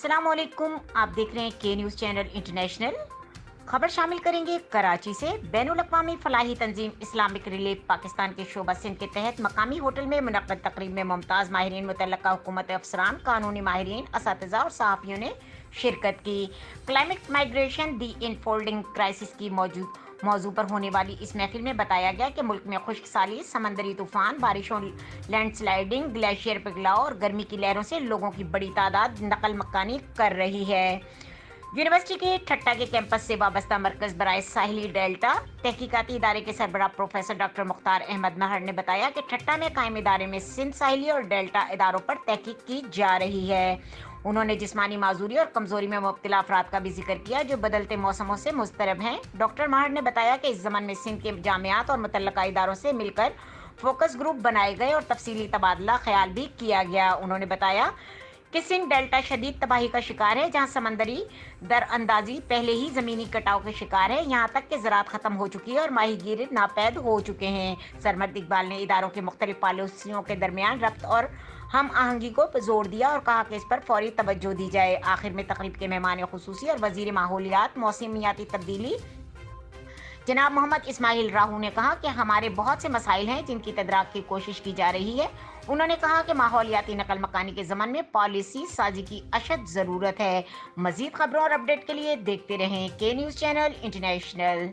अस्सलाम वालेकुम। आप देख रहे हैं के न्यूज़ चैनल इंटरनेशनल। खबर शामिल करेंगे कराची से। बैनुल अक़वामी फलाही तंजीम इस्लामिक रिलीफ पाकिस्तान के शोबा सिंध के तहत मकामी होटल में मुनक़्क़द तकरीब में मुमताज़ माहिरीन, मुतल्लका हुकूमत अफसरान, कानूनी माहिरीन, असातिज़ा और सहाफ़ियों ने शिरकत की। क्लाइमेट माइग्रेशन दी इनफोल्डिंग क्राइसिस की मौजू पर होने वाली इस महफिल में बताया गया कि मुल्क में खुश्क साली, समंदरी तूफान, बारिशों, लैंडस्लाइडिंग, ग्लेशियर पिघलाव और गर्मी की लहरों से लोगों की बड़ी तादाद नकल मकानी कर रही है। यूनिवर्सिटी के ठट्टा के कैंपस से वाबस्ता मरकज बराए साहिली डेल्टा तहकीकाती इदारे के सरबराह प्रोफेसर डॉक्टर मुख्तार अहमद महर ने बताया कि ठट्टा में कायम इदारे में सिंध साहिली और डेल्टा इदारों पर तहकीक की जा रही है। उन्होंने जिस्मानी माजूरी और कमजोरी में मुब्तला अफराद का भी जिक्र किया जो बदलते मौसमों से मुस्तरब हैं। डॉक्टर महर ने बताया कि इस जमन में सिंध के जामियात और मुतल्लका इदारों से मिलकर फोकस ग्रुप बनाए गए और तफसीली तबादला ख्याल भी किया गया। उन्होंने बताया कि सिंध डेल्टा शदीद तबाही का शिकार है, जहां समंदरी दरअंदाजी पहले ही जमीनी कटाव के शिकार है। यहाँ तक कि ज़राअत खत्म हो चुकी है और माहीगीर नापैद हो चुके हैं। सरमद इकबाल ने इदारों के मुख्तलिफ पॉलिसियों के दरमियान रब्त और हम आहंगी को जोर दिया और कहा कि इस पर फौरी तवज्जो दी जाए। आखिर में तकरीब के मेहमान खुसूसी और वजीर माहौलियात मौसमियाती तब्दीली जनाब मोहम्मद इस्माइल राहू ने कहा कि हमारे बहुत से मसाइल हैं जिनकी तदराक की कोशिश की जा रही है। उन्होंने कहा कि माहौलियाती नकल मकानी के ज़मन में पॉलिसी साजी की अशद ज़रूरत है। मज़ीद खबरों और अपडेट के लिए देखते रहें के न्यूज़ चैनल इंटरनेशनल।